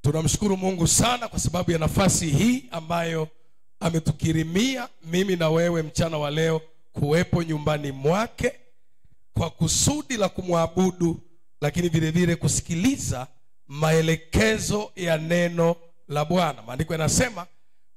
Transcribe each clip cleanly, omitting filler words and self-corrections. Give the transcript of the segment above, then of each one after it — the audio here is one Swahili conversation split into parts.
Tunamshukuru Mungu sana kwa sababu ya nafasi hii ambayo ametukirimia mimi na wewe mchana wa leo kuwepo nyumbani mwake kwa kusudi la kumwabudu, lakini vile vile kusikiliza maelekezo ya neno la Bwana. Maandiko yanasema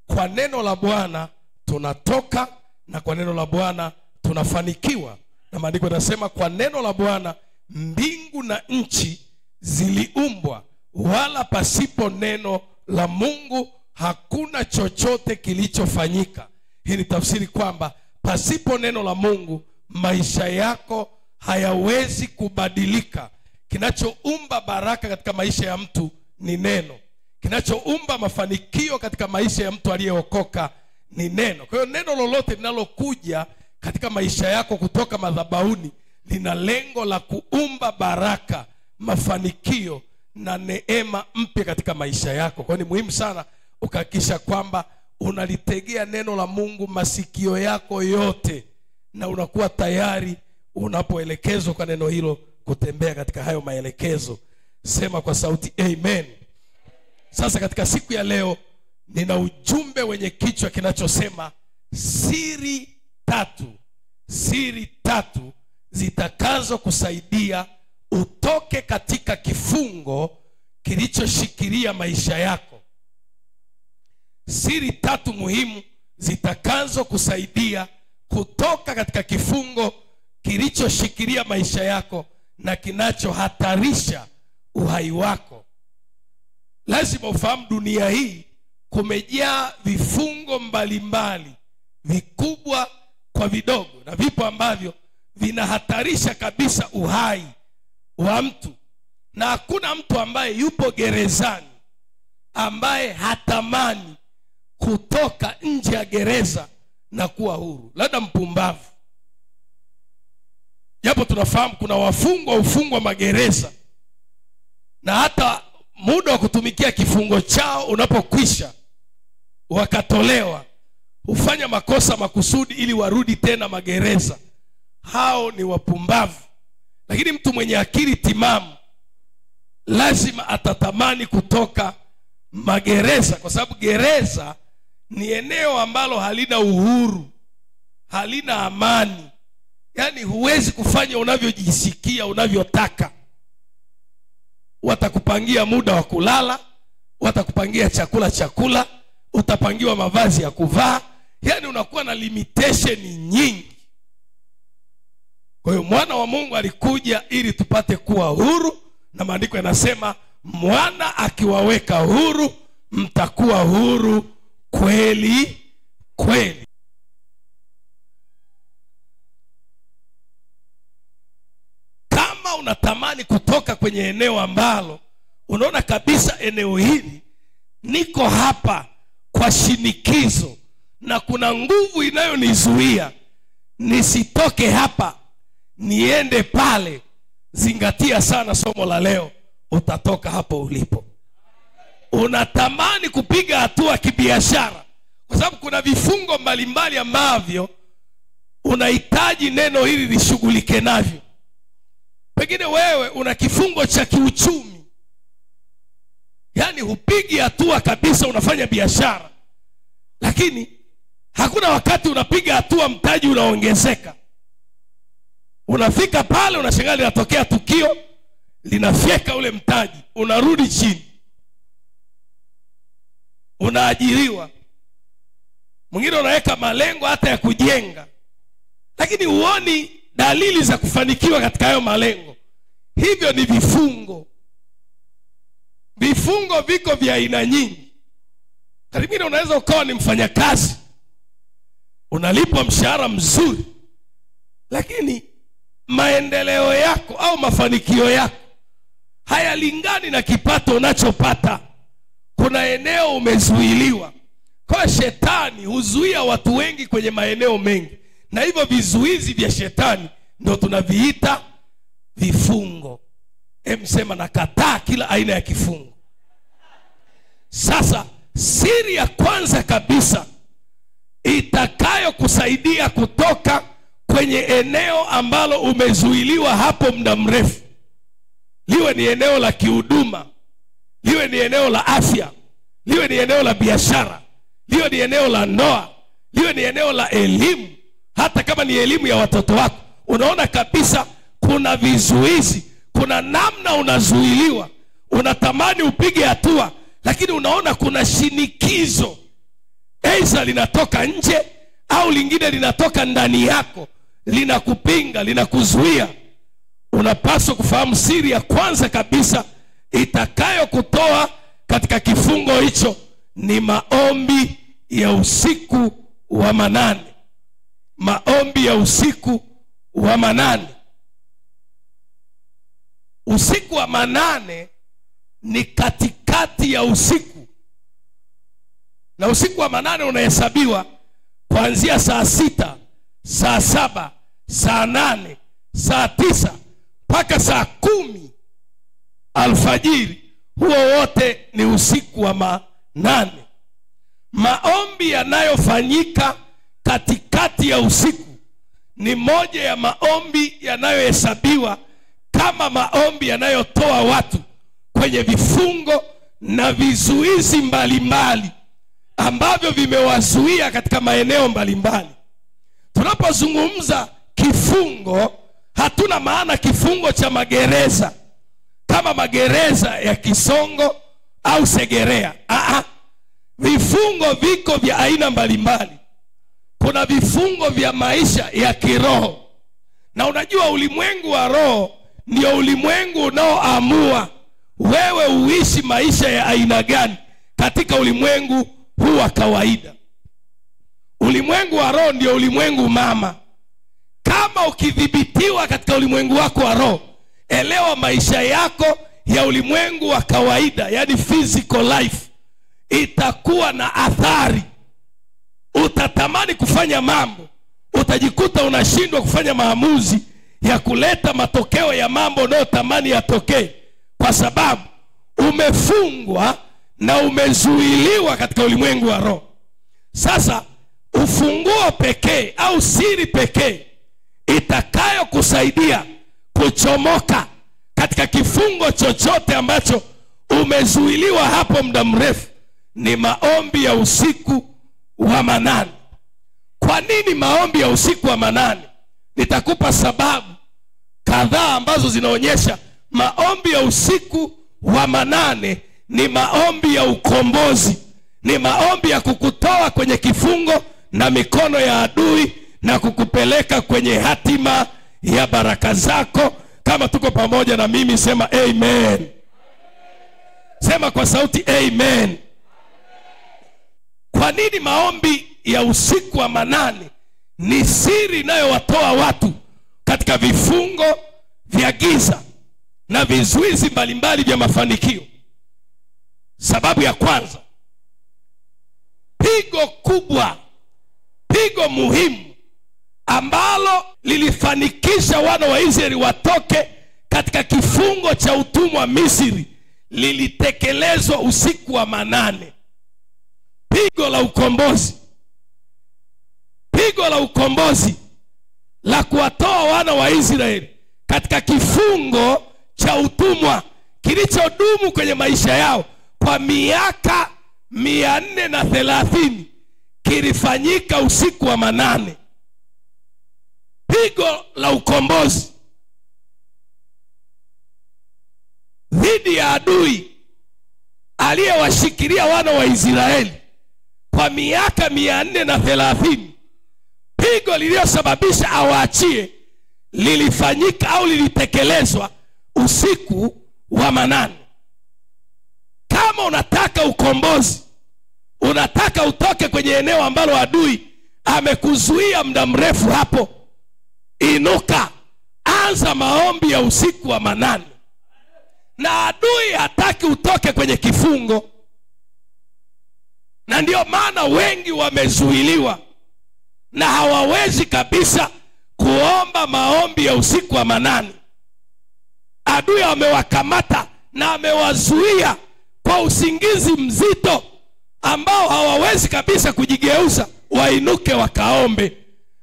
kwa neno la Bwana tunatoka na kwa neno la Bwana tunafanikiwa. Na maandiko yanasema kwa neno la Bwana mbingu na nchi ziliumbwa, wala pasipo neno la Mungu hakuna chochote kilichofanyika. Hii ni tafsiri kwamba pasipo neno la Mungu maisha yako hayawezi kubadilika. Kinachoumba baraka katika maisha ya mtu ni neno. Kinachoumba mafanikio katika maisha ya mtu aliyeokoka ni neno. Kwa hiyo neno lolote linalokuja katika maisha yako kutoka madhabahuni lina lengo la kuumba baraka, mafanikio na neema mpya katika maisha yako. Kwa hiyo ni muhimu sana ukahakikisha kwamba unalitegea neno la Mungu masikio yako yote, na unakuwa tayari unapoelekezwa kwa neno hilo kutembea katika hayo maelekezo. Sema kwa sauti amen. Sasa katika siku ya leo nina ujumbe wenye kichwa kinachosema siri tatu zitakazo kusaidia utoke katika kifungo kilichoshikilia maisha yako. Siri tatu muhimu zitakazo kusaidia kutoka katika kifungo kilichoshikilia maisha yako na kinachohatarisha uhai wako. Lazima ufahamu dunia hii kumejaa vifungo mbalimbali, vikubwa kwa vidogo, na vipo ambavyo vinahatarisha kabisa uhai wa mtu. Na hakuna mtu ambaye yupo gerezani ambaye hatamani kutoka nje ya gereza na kuwa huru, labda mpumbavu. Japo tunafahamu kuna wafungwa ufungwa magereza, na hata muda wa kutumikia kifungo chao unapokwisha wakatolewa, hufanya makosa makusudi ili warudi tena magereza. Hao ni wapumbavu. Lakini mtu mwenye akili timamu lazima atatamani kutoka magereza, kwa sababu gereza ni eneo ambalo halina uhuru, halina amani. Yaani huwezi kufanya unavyojisikia, unavyotaka. Watakupangia muda wa kulala, watakupangia chakula, utapangiwa mavazi ya kuvaa. Yaani unakuwa na limitation nyingi. Kwa hiyo mwana wa Mungu alikuja ili tupate kuwa huru, na maandiko yanasema mwana akiwaweka huru mtakuwa huru kweli kweli. Kama unatamani kutoka kwenye eneo ambalo unaona kabisa eneo hili niko hapa kwa shinikizo na kuna nguvu inayonizuia nisitoke hapa niende pale, zingatia sana somo la leo, utatoka hapo ulipo. Unatamani kupiga hatua kibiashara, kwa sababu kuna vifungo mbalimbali ambavyo unahitaji neno hili lishughulike navyo. Pengine wewe una kifungo cha kiuchumi, yaani hupigi hatua kabisa, unafanya biashara, lakini hakuna wakati unapiga hatua mtaji unaongezeka. Unafika pale unashangaa linatokea tukio linafyeka ule mtaji, unarudi chini. Unaajiriwa, mwingine unaweka malengo hata ya kujenga, lakini huoni dalili za kufanikiwa katika hayo malengo. Hivyo ni vifungo. Vifungo viko vya aina nyingi. Karibuni unaweza ukawa ni mfanyakazi, unalipwa mshahara mzuri, lakini maendeleo yako au mafanikio yako hayalingani na kipato unachopata. Kuna eneo umezuiliwa. Kwa shetani huzuia watu wengi kwenye maeneo mengi, na hivyo vizuizi vya shetani ndio tunaviita vifungo. Sema nakataa kila aina ya kifungo. Sasa siri ya kwanza kabisa itakayo kusaidia kutoka kwenye eneo ambalo umezuiliwa hapo muda mrefu, liwe ni eneo la kihuduma, liwe ni eneo la afya, liwe ni eneo la biashara, liwe ni eneo la ndoa, liwe ni eneo la elimu, hata kama ni elimu ya watoto wako, unaona kabisa kuna vizuizi, kuna namna unazuiliwa, unatamani upige hatua, lakini unaona kuna shinikizo, aidha linatoka nje au lingine linatoka ndani yako, linakupinga, linakuzuia. Unapaswa kufahamu siri ya kwanza kabisa itakayo kutoa katika kifungo hicho ni maombi ya usiku wa manane. Maombi ya usiku wa manane. Usiku wa manane ni katikati ya usiku, na usiku wa manane unahesabiwa kuanzia saa 6, saa 7, saa 8, saa 9 mpaka saa 10 alfajiri. Huo wote ni usiku wa manane. Maombi yanayofanyika katikati ya usiku ni moja ya maombi yanayohesabiwa kama maombi yanayotoa watu kwenye vifungo na vizuizi mbalimbali ambavyo vimewazuia katika maeneo mbalimbali. Tunapozungumza kifungo, hatuna maana kifungo cha magereza kama magereza ya Kisongo au Segerea. Vifungo viko vya aina mbalimbali. Kuna vifungo vya maisha ya kiroho, na unajua ulimwengu wa roho ndio ulimwengu unaoamua wewe uishi maisha ya aina gani katika ulimwengu huu wa kawaida. Ulimwengu wa roho ndio ulimwengu mama. Kama ukidhibitiwa katika ulimwengu wako wa roho, elewa maisha yako ya ulimwengu wa kawaida, yani physical life, itakuwa na athari. Utatamani kufanya mambo, utajikuta unashindwa kufanya maamuzi ya kuleta matokeo ya mambo unayotamani yatokee, kwa sababu umefungwa na umezuiliwa katika ulimwengu wa roho. Sasa ufunguo pekee au siri pekee itakayo kusaidia kuchomoka katika kifungo chochote ambacho umezuiliwa hapo muda mrefu ni maombi ya usiku wa manane. Kwa nini maombi ya usiku wa manane? Nitakupa sababu kadhaa ambazo zinaonyesha maombi ya usiku wa manane ni maombi ya ukombozi, ni maombi ya kukutoa kwenye kifungo na mikono ya adui na kukupeleka kwenye hatima ya baraka zako. Kama tuko pamoja na mimi, sema amen. Sema kwa sauti amen. Kwa nini maombi ya usiku wa manane ni siri inayowatoa watu katika vifungo vya giza na vizuizi mbalimbali vya mafanikio? Sababu ya kwanza, pigo kubwa, pigo muhimu ambalo lilifanikisha wana wa Israeli watoke katika kifungo cha utumwa Misri lilitekelezwa usiku wa manane. Pigo la ukombozi. Pigo la ukombozi la kuwatoa wana wa Israeli katika kifungo cha utumwa kilichodumu kwenye maisha yao kwa miaka 430 kilifanyika usiku wa manane. Pigo la ukombozi dhidi ya adui aliyewashikilia wana wa Israeli kwa miaka 430, pigo lililosababisha awaachie lilifanyika au lilitekelezwa usiku wa manane. Kama unataka ukombozi, unataka utoke kwenye eneo ambalo adui amekuzuia muda mrefu hapo, inuka, anza maombi ya usiku wa manane. Na adui hataki utoke kwenye kifungo, na ndio maana wengi wamezuiliwa na hawawezi kabisa kuomba maombi ya usiku wa manane. Adui amewakamata na amewazuia kwa usingizi mzito ambao hawawezi kabisa kujigeuza wainuke wakaombe,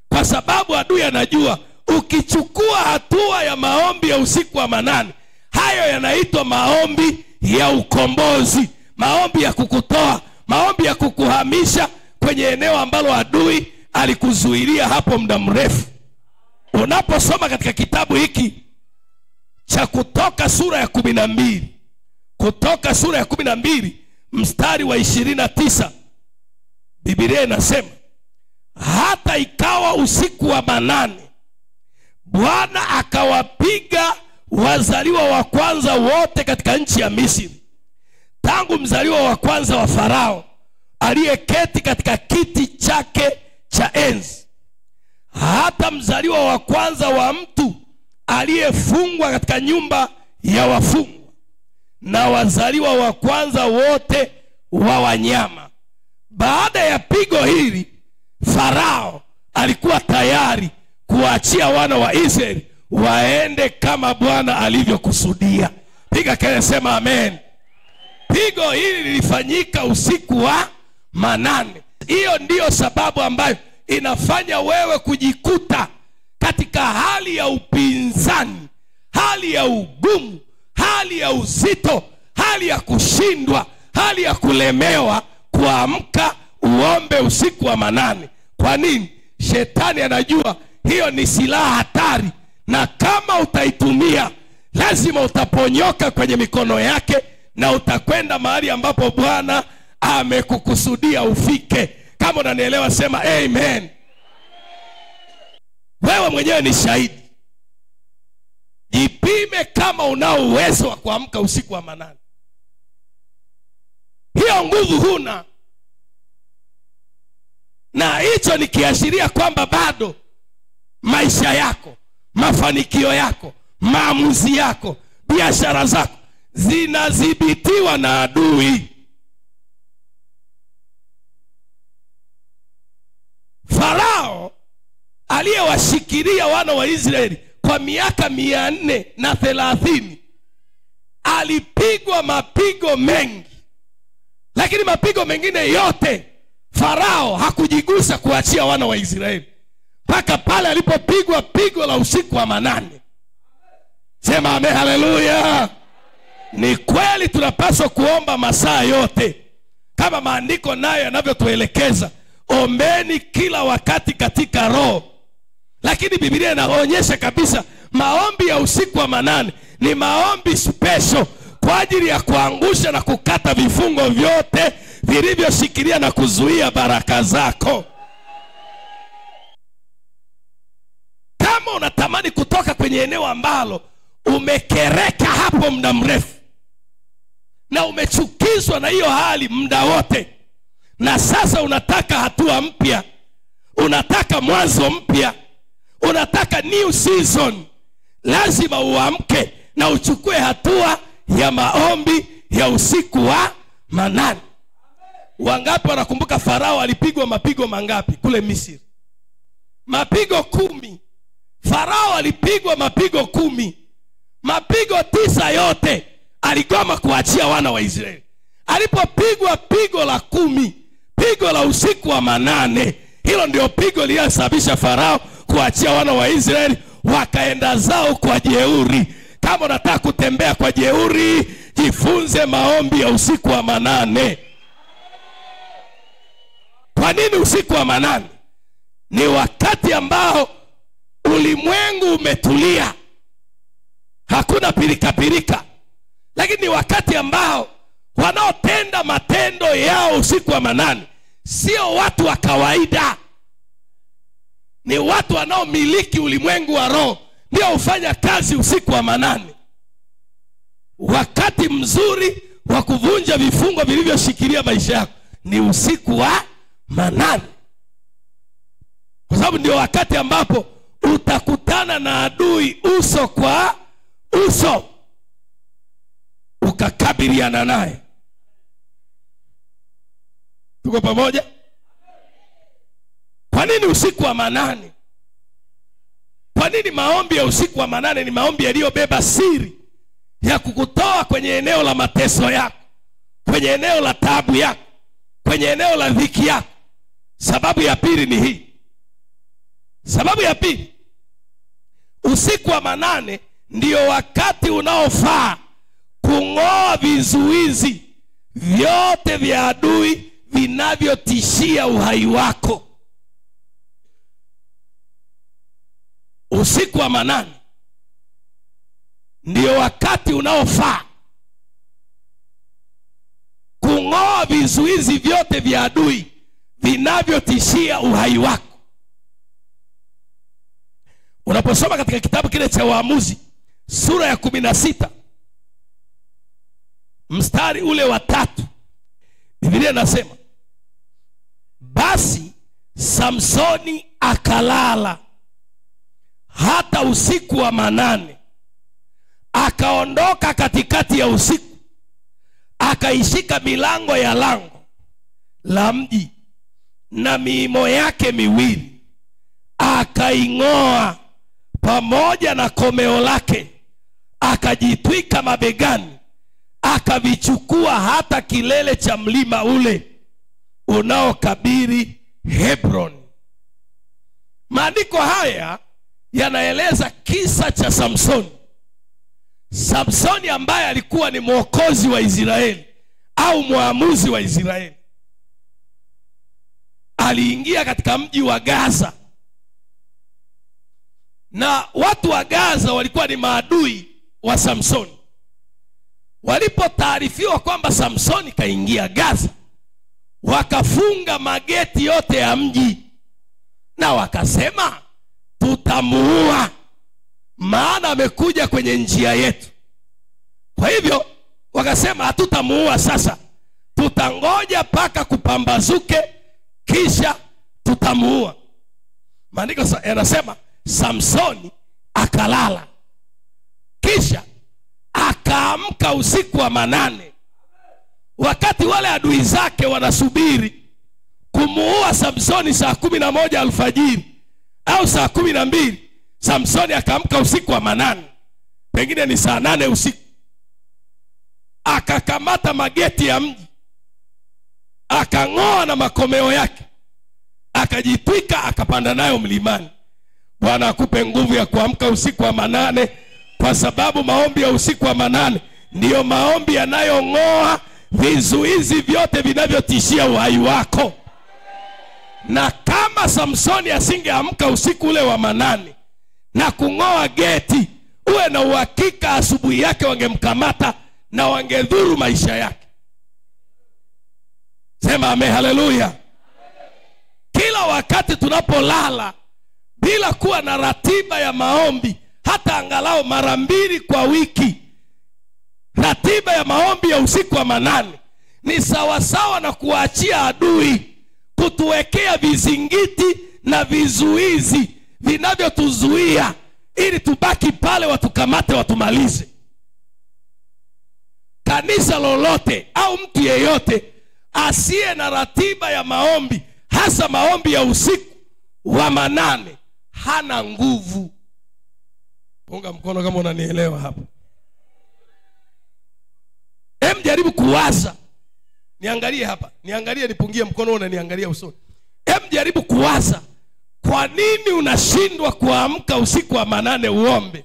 kwa sababu adui anajua ukichukua hatua ya maombi ya usiku wa manane, hayo yanaitwa maombi ya ukombozi, maombi ya kukutoa, maombi ya kukuhamisha kwenye eneo ambalo adui alikuzuilia hapo muda mrefu. Unaposoma katika kitabu hiki cha Kutoka sura ya 12, Kutoka sura ya 12 mstari wa 29, Biblia inasema, hata ikawa usiku wa manane, Bwana akawapiga wazaliwa wa kwanza wote katika nchi ya Misri, tangu mzaliwa wa kwanza wa Farao aliyeketi katika kiti chake cha enzi, hata mzaliwa wa kwanza wa mtu aliyefungwa katika nyumba ya wafungwa, na wazaliwa wa kwanza wote wa wanyama. Baada ya pigo hili, Farao alikuwa tayari kuachia wana wa Israeli waende kama Bwana alivyokusudia. Piga kelele, sema amen. Pigo hili lilifanyika usiku wa manane. Hiyo ndiyo sababu ambayo inafanya wewe kujikuta katika hali ya upinzani, hali ya ugumu, hali ya uzito, hali ya kushindwa, hali ya kulemewa kuamka uombe usiku wa manane. Kwa nini? Shetani anajua hiyo ni silaha hatari, na kama utaitumia lazima utaponyoka kwenye mikono yake na utakwenda mahali ambapo Bwana amekukusudia ufike. Kama unanielewa sema amen. Wewe mwenyewe ni shahidi. Jipime kama unao uwezo wa kuamka usiku wa manane. Hiyo nguvu huna, na hicho ni kiashiria kwamba bado maisha yako, mafanikio yako, maamuzi yako, biashara zako zinadhibitiwa na adui. Farao aliyewashikilia wana wa Israeli kwa miaka 430 alipigwa mapigo mengi, lakini mapigo mengine yote Farao hakujigusa kuachia wana wa Israeli mpaka pale alipopigwa pigo la usiku wa manane. Sema amen, haleluya. Ni kweli tunapaswa kuomba masaa yote kama maandiko nayo yanavyotuelekeza, ombeni kila wakati katika roho. Lakini Biblia inaonyesha kabisa maombi ya usiku wa manane ni maombi special kwa ajili ya kuangusha na kukata vifungo vyote vilivyoshikilia na kuzuia baraka zako. Kama unatamani kutoka kwenye eneo ambalo umekereka hapo muda mrefu na umechukizwa na hiyo hali muda wote, na sasa unataka hatua mpya, unataka mwanzo mpya, unataka new season, lazima uamke na uchukue hatua ya maombi ya usiku wa manane. Wangapi wanakumbuka Farao alipigwa mapigo mangapi kule Misri? Mapigo 10. Farao alipigwa mapigo 10. Mapigo 9 yote aligoma kuachia wana wa Israeli. Alipopigwa pigo la 10, pigo la usiku wa manane, hilo ndio pigo lililosababisha Farao kuachia wana wa Israeli wakaenda zao kwa jeuri. Kama unataka kutembea kwa jeuri, jifunze maombi ya usiku wa manane. Kwa nini usiku wa manane? Ni wakati ambao ulimwengu umetulia, hakuna pilika pilika, lakini ni wakati ambao wanaotenda matendo yao usiku wa manane sio watu wa kawaida, ni watu wanaomiliki ulimwengu wa roho, ndio hufanya kazi usiku wa manane. Wakati mzuri wa kuvunja vifungo vilivyoshikilia maisha yako ni usiku wa manane, kwa sababu ndio wakati ambapo utakutana na adui uso kwa uso, ukakabiliana naye. Tuko pamoja? Kwa nini usiku wa manane? Kwa nini maombi ya usiku wa manane ni maombi yaliyobeba siri ya kukutoa kwenye eneo la mateso yako, kwenye eneo la taabu yako, kwenye eneo la dhiki yako? Sababu ya pili ni hii. Sababu ya pili, usiku wa manane ndio wakati unaofaa kung'oa vizuizi vyote vya adui vinavyotishia uhai wako. Usiku wa manane ndio wakati unaofaa kung'oa vizuizi vyote vya adui vinavyotishia uhai wako. Unaposoma katika kitabu kile cha Waamuzi sura ya 16 mstari ule wa 3, Biblia inasema, basi Samsoni akalala hata usiku wa manane, akaondoka katikati ya usiku, akaishika milango ya lango la mji na miimo yake miwili, akaing'oa pamoja na komeo lake, akajitwika mabegani, akavichukua hata kilele cha mlima ule unaokabiri Hebron. Maandiko haya yanaeleza kisa cha Samsoni. Samsoni ambaye alikuwa ni mwokozi wa Israeli au mwamuzi wa Israeli, aliingia katika mji wa Gaza, na watu wa Gaza walikuwa ni maadui wa Samsoni. Walipotaarifiwa kwamba Samsoni kaingia Gaza, wakafunga mageti yote ya mji na wakasema, tutamuua, maana amekuja kwenye njia yetu. Kwa hivyo wakasema, hatutamuua sasa, tutangoja paka kupambazuke kisha tutamuua. Maandiko yanasema Samsoni akalala, kisha akaamka usiku wa manane, wakati wale adui zake wanasubiri kumuua Samsoni saa 11 alfajiri au saa 12. Samsoni akaamka usiku wa manane, pengine ni saa 8 usiku, akakamata mageti ya mji, akang'oa na makomeo yake, akajitwika, akapanda nayo mlimani. Bwana akupe nguvu ya kuamka usiku wa manane, kwa sababu maombi ya usiku wa manane ndiyo maombi yanayong'oa vizuizi vyote vinavyotishia uhai wako. Na kama Samsoni asingeamka usiku ule wa manane na kung'oa geti, uwe na uhakika asubuhi yake wangemkamata na wangedhuru maisha yake. Sema amen, haleluya. Kila wakati tunapolala bila kuwa na ratiba ya maombi, hata angalau mara 2 kwa wiki, ratiba ya maombi ya usiku wa manane, ni sawasawa na kuachia adui kutuwekea vizingiti na vizuizi vinavyotuzuia ili tubaki pale, watukamate, watumalize. Kanisa lolote au mtu yeyote asiye na ratiba ya maombi, hasa maombi ya usiku wa manane, hana nguvu. Punga mkono kama unanielewa hapa. Jaribu kuwaza. Niangalie hapa. Niangalie, nipungie mkono, unaniangalia usoni. Jaribu kuwaza, kwa nini unashindwa kuamka usiku wa manane uombe?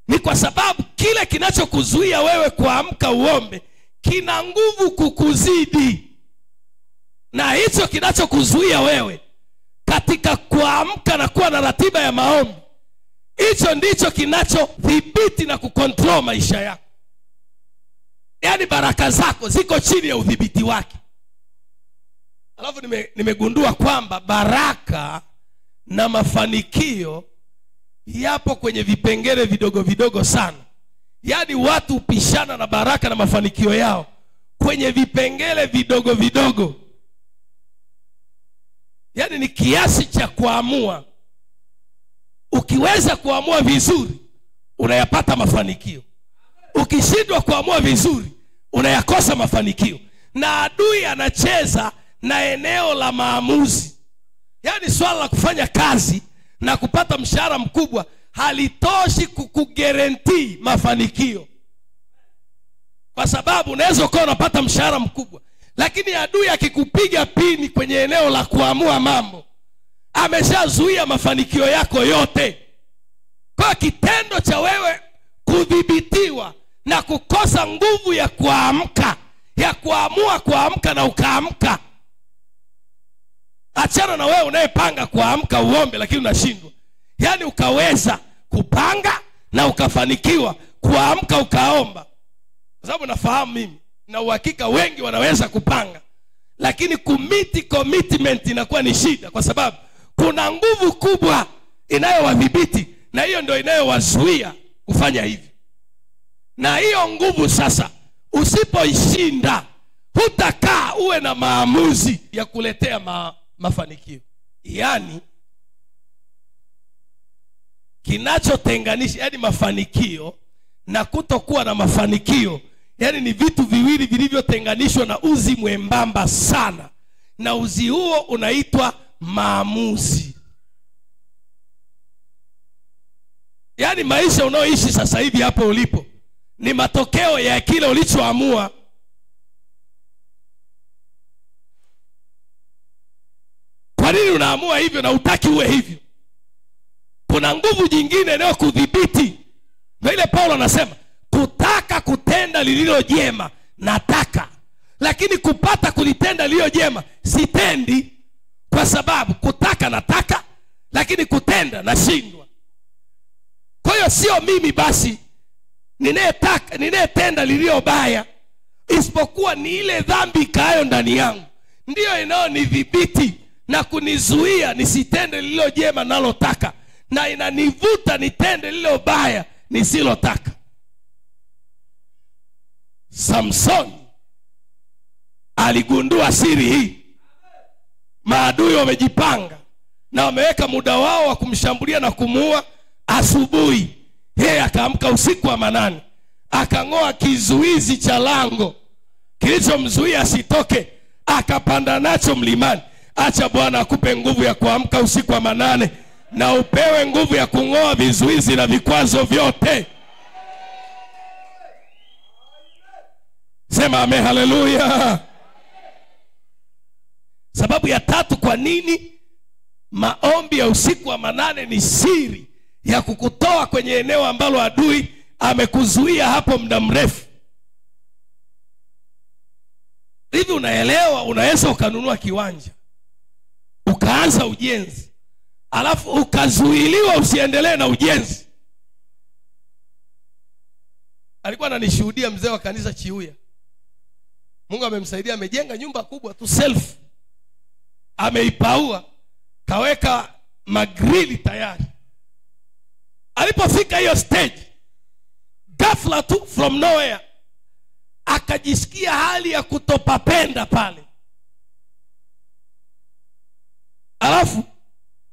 Ni kwa sababu kile kinachokuzuia wewe kuamka uombe kina nguvu kukuzidi. Na hicho kinachokuzuia wewe katika kuamka na kuwa na ratiba ya maombi, hicho ndicho kinachodhibiti na kukontrol maisha yako. Yaani baraka zako ziko chini ya udhibiti wake. Alafu nimegundua kwamba baraka na mafanikio yapo kwenye vipengele vidogo vidogo sana. Yaani watu upishana na baraka na mafanikio yao kwenye vipengele vidogo vidogo. Yaani ni kiasi cha kuamua. Ukiweza kuamua vizuri, unayapata mafanikio. Ukishindwa kuamua vizuri, unayakosa mafanikio. Na adui anacheza na eneo la maamuzi. Yaani swala la kufanya kazi na kupata mshahara mkubwa halitoshi kukuguarantee mafanikio. Kwa sababu unaweza kuwa unapata mshahara mkubwa, lakini adui akikupiga pini kwenye eneo la kuamua mambo, ameshazuia mafanikio yako yote. Kwa kitendo cha wewe kudhibitiwa na kukosa nguvu ya kuamka, ya kuamua kuamka na ukaamka. Achana na wewe unayepanga kuamka uombe lakini unashindwa. Yaani ukaweza kupanga na ukafanikiwa kuamka ukaomba. Kwa sababu nafahamu mimi na uhakika wengi wanaweza kupanga, lakini commitment inakuwa ni shida, kwa sababu kuna nguvu kubwa inayowadhibiti, na hiyo ndio inayowazuia kufanya hivi. Na hiyo nguvu sasa usipoishinda, hutakaa uwe na maamuzi ya kuletea mafanikio. Yaani kinachotenganisha, yaani mafanikio na kutokuwa na mafanikio, yaani ni vitu viwili vilivyotenganishwa na uzi mwembamba sana, na uzi huo unaitwa maamuzi. Yaani maisha unaoishi sasa hivi hapo ulipo ni matokeo ya kile ulichoamua. Kwa nini unaamua hivyo na hutaki uwe hivyo? Kuna nguvu nyingine inayokudhibiti. Na ile Paulo anasema, kutaka kutenda lililo jema nataka, lakini kupata kulitenda lililo jema sitendi. Kwa sababu kutaka nataka, lakini kutenda nashindwa. Kwa hiyo sio mimi basi ninayetenda lililo baya, isipokuwa ni ile dhambi ikayo ndani yangu ndiyo inayonidhibiti na kunizuia nisitende lililo jema nalotaka, na inanivuta nitende lililo baya nisilotaka. Samson aligundua siri hii. Maadui wamejipanga na wameweka muda wao wa kumshambulia na kumuua asubuhi. Yeye akaamka usiku wa manane, akang'oa kizuizi cha lango kilichomzuia asitoke, akapanda nacho mlimani. Acha Bwana akupe nguvu ya kuamka usiku wa manane, na upewe nguvu ya kung'oa vizuizi na vikwazo vyote. Sema amen, haleluya. Sababu ya tatu kwa nini maombi ya usiku wa manane ni siri ya kukutoa kwenye eneo ambalo adui amekuzuia hapo muda mrefu. Hivi unaelewa, unaweza ukanunua kiwanja, ukaanza ujenzi, alafu ukazuiliwa usiendelee na ujenzi. Alikuwa ananishuhudia mzee wa kanisa Chiuya. Mungu amemsaidia, amejenga nyumba kubwa tu self. Ameipaua, kaweka magrili tayari. Alipofika hiyo stage, ghafla tu from nowhere akajisikia hali ya kutopapenda pale. Alafu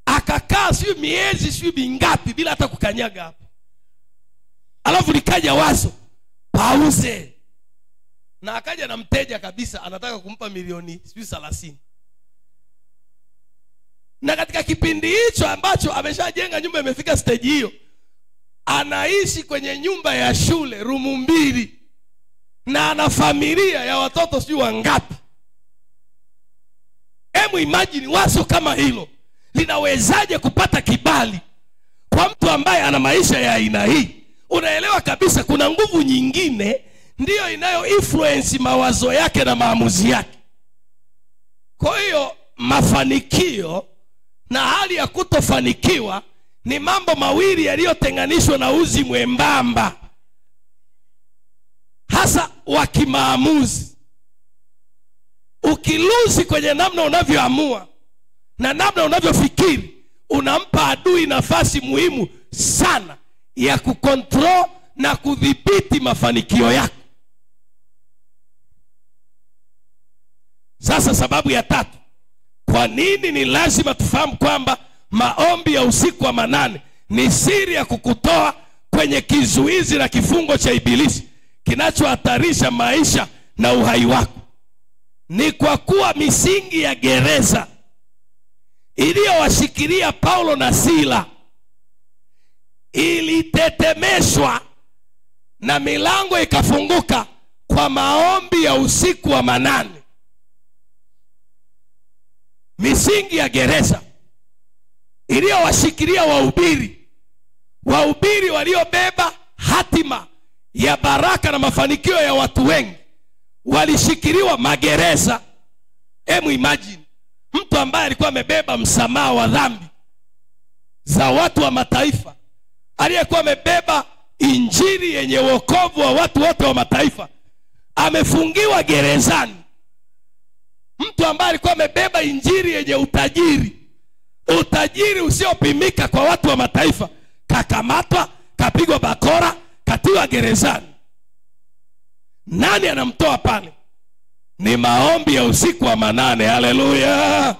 akakaa sio miezi sio mingapi bila hata kukanyaga hapo. Alafu likaja wazo, pauze. Na akaja na mteja kabisa, anataka kumpa milioni 30. Na katika kipindi hicho ambacho ameshajenga nyumba imefika stage hiyo, anaishi kwenye nyumba ya shule rumu 2 na ana familia ya watoto sio wangapi. Hebu imagine wazo kama hilo linawezaje kupata kibali kwa mtu ambaye ana maisha ya aina hii? Unaelewa kabisa kuna nguvu nyingine ndiyo inayo influence mawazo yake na maamuzi yake. Kwa hiyo mafanikio na hali ya kutofanikiwa ni mambo mawili yaliyotenganishwa na uzi mwembamba, hasa wa kimaamuzi. Ukiluzi kwenye namna unavyoamua na namna unavyofikiri, unampa adui nafasi muhimu sana ya kukontrol na kudhibiti mafanikio yako. Sasa sababu ya tatu kwa nini ni lazima tufahamu kwamba maombi ya usiku wa manane ni siri ya kukutoa kwenye kizuizi na kifungo cha ibilisi kinachohatarisha maisha na uhai wako. Ni kwa kuwa misingi ya gereza iliyowashikilia Paulo na Sila ilitetemeshwa na milango ikafunguka kwa maombi ya usiku wa manane. Misingi ya gereza iliyowashikilia wahubiri waliobeba hatima ya baraka na mafanikio ya watu wengi walishikiliwa magereza. Imagine mtu ambaye alikuwa amebeba msamaha wa dhambi za watu wa mataifa, aliyekuwa amebeba injili yenye wokovu wa watu wote wa mataifa, amefungiwa gerezani. Mtu ambaye alikuwa amebeba injili yenye utajiri usiopimika kwa watu wa mataifa, kakamatwa, kapigwa bakora, katiwa gerezani. Nani anamtoa pale? Ni maombi ya usiku wa manane. Haleluya!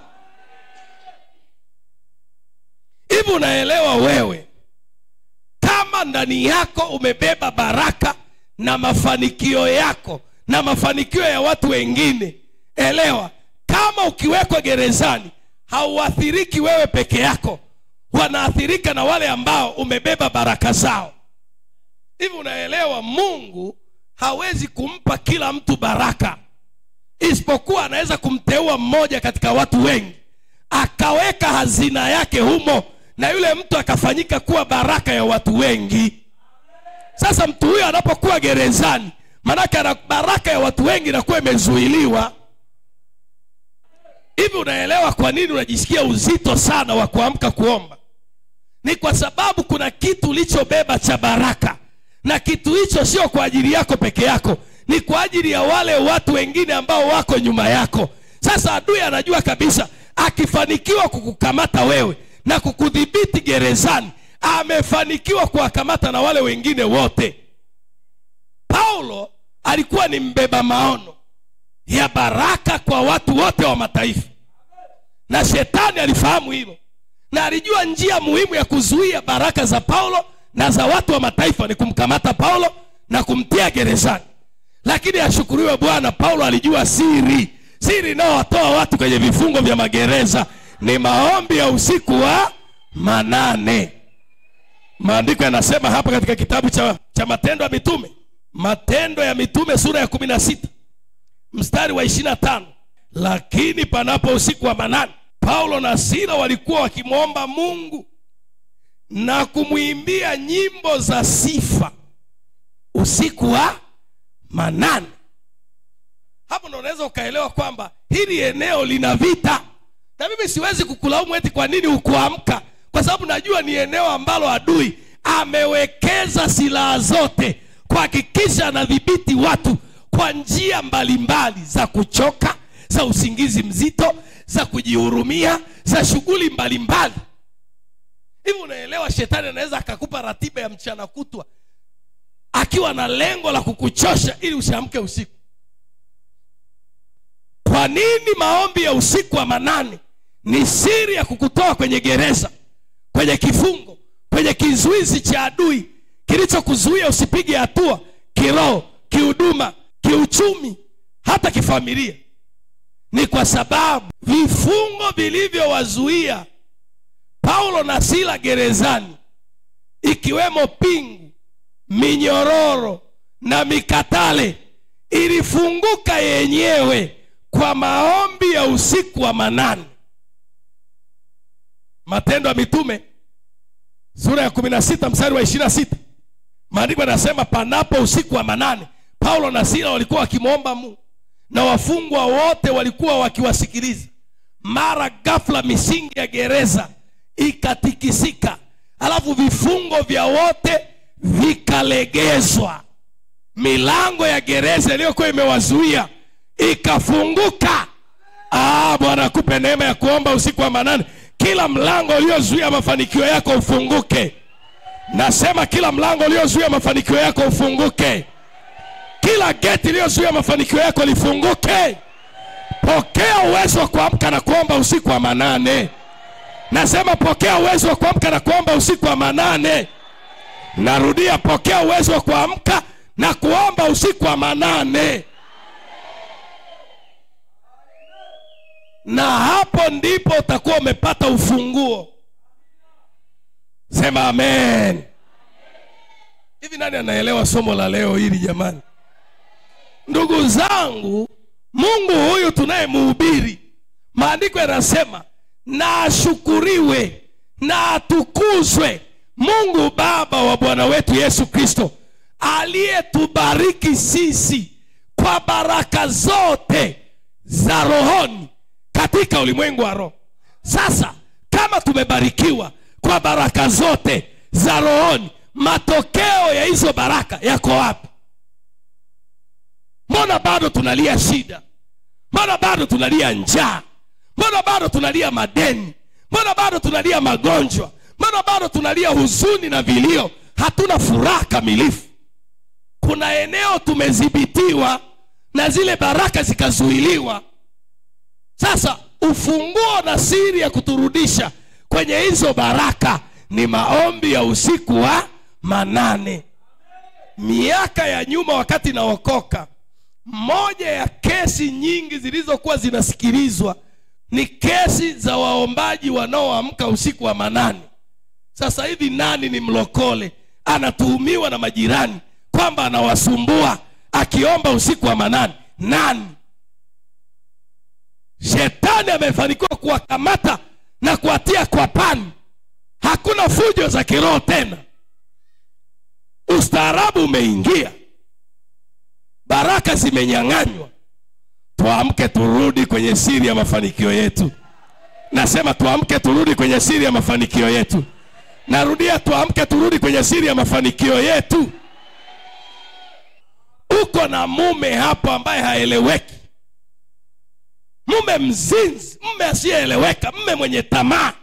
Hivi unaelewa wewe, kama ndani yako umebeba baraka na mafanikio yako na mafanikio ya watu wengine, elewa, kama ukiwekwa gerezani, hauathiriki wewe peke yako, wanaathirika na wale ambao umebeba baraka zao. Hivi unaelewa, Mungu hawezi kumpa kila mtu baraka, isipokuwa anaweza kumteua mmoja katika watu wengi, akaweka hazina yake humo, na yule mtu akafanyika kuwa baraka ya watu wengi. Sasa mtu huyo anapokuwa gerezani, maana baraka ya watu wengi inakuwa imezuiliwa. Hivi unaelewa kwa nini unajisikia uzito sana wa kuamka kuomba? Ni kwa sababu kuna kitu ulichobeba cha baraka, na kitu hicho sio kwa ajili yako peke yako, ni kwa ajili ya wale watu wengine ambao wako nyuma yako. Sasa adui anajua kabisa akifanikiwa kukukamata wewe na kukudhibiti gerezani, amefanikiwa kuwakamata na wale wengine wote. Paulo alikuwa ni mbeba maono ya baraka kwa watu wote wa mataifa, na shetani alifahamu hilo, na alijua njia muhimu ya kuzuia baraka za Paulo na za watu wa mataifa ni kumkamata Paulo na kumtia gerezani. Lakini ashukuriwe Bwana, Paulo alijua siri inayowatoa watu kwenye vifungo vya magereza ni maombi ya usiku wa manane. Maandiko yanasema hapa katika kitabu cha Matendo ya Mitume, Matendo ya Mitume sura ya 16 mstari wa 25, lakini panapo usiku wa manane, Paulo na Sila walikuwa wakimwomba Mungu na kumuimbia nyimbo za sifa usiku wa manane. Hapo ndio unaweza ukaelewa kwamba hili eneo lina vita. Na mimi siwezi kukulaumu eti kwa nini ukuamka, kwa sababu najua ni eneo ambalo adui amewekeza silaha zote kuhakikisha anadhibiti watu kwa njia mbalimbali, za kuchoka, za usingizi mzito, za kujihurumia, za shughuli mbalimbali. Hivi unaelewa, shetani anaweza akakupa ratiba ya mchana kutwa akiwa na lengo la kukuchosha ili usiamke usiku. Kwa nini maombi ya usiku wa manane ni siri ya kukutoa kwenye gereza, kwenye kifungo, kwenye kizuizi cha adui kilichokuzuia usipige hatua kiroho, kihuduma, kiuchumi, hata kifamilia? Ni kwa sababu vifungo vilivyowazuia Paulo na Sila gerezani, ikiwemo pingu, minyororo na mikatale, ilifunguka yenyewe kwa maombi ya usiku wa manane. Matendo ya Mitume sura ya 16 mstari wa 26, maandiko yanasema panapo usiku wa manane, Paulo na Sila walikuwa wakimwomba Mungu na wafungwa wote walikuwa wakiwasikiliza. Mara ghafla misingi ya gereza ikatikisika, alafu vifungo vya wote vikalegezwa. Milango ya gereza iliyokuwa imewazuia ikafunguka. Bwana akupe neema ya kuomba usiku wa manane. Kila mlango uliozuia mafanikio yako ufunguke. Nasema kila mlango uliozuia mafanikio yako ufunguke. Kila geti iliyozuia mafanikio yako lifunguke. Pokea uwezo wa kuamka na kuomba usiku wa manane. Nasema pokea uwezo wa kuamka na kuomba usiku wa manane. Narudia, pokea uwezo wa kuamka na kuomba usiku wa manane. Na hapo ndipo utakuwa umepata ufunguo. Sema amen. Hivi nani anaelewa somo la leo hili jamani? Ndugu zangu, Mungu huyu tunayemhubiri, maandiko yanasema na ashukuriwe na atukuzwe Mungu Baba wa Bwana wetu Yesu Kristo, aliyetubariki sisi kwa baraka zote za rohoni katika ulimwengu wa roho. Sasa kama tumebarikiwa kwa baraka zote za rohoni, matokeo ya hizo baraka yako wapi? Mbona bado tunalia shida? Mbona bado tunalia njaa? Mbona bado tunalia madeni? Mbona bado tunalia magonjwa? Mbona bado tunalia huzuni na vilio? Hatuna furaha kamilifu. Kuna eneo tumezibitiwa na zile baraka zikazuiliwa. Sasa ufunguo na siri ya kuturudisha kwenye hizo baraka ni maombi ya usiku wa manane. Miaka ya nyuma wakati naokoka, moja ya kesi nyingi zilizokuwa zinasikilizwa ni kesi za waombaji wanaoamka usiku wa manane. Sasa hivi nani ni mlokole anatuhumiwa na majirani kwamba anawasumbua akiomba usiku wa manane? Nani? Shetani amefanikiwa kuwakamata na kuwatia kwa pani. Hakuna fujo za kiroho tena. Ustaarabu umeingia. Baraka zimenyang'anywa. Tuamke turudi kwenye siri ya mafanikio yetu. Nasema tuamke turudi kwenye siri ya mafanikio yetu. Narudia, tuamke turudi kwenye siri ya mafanikio yetu. Uko na mume hapo ambaye haeleweki. Mume mzinzi, mume asiyeeleweka, mume mwenye tamaa.